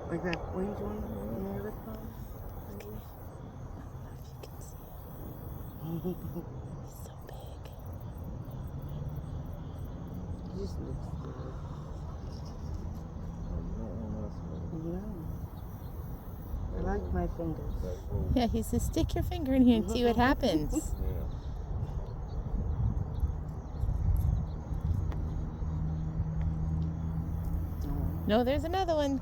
Like that orange one in the other car? He's so big. He just looks good. No. I like my fingers. Yeah, he says stick your finger in here and see what happens. No, there's another one.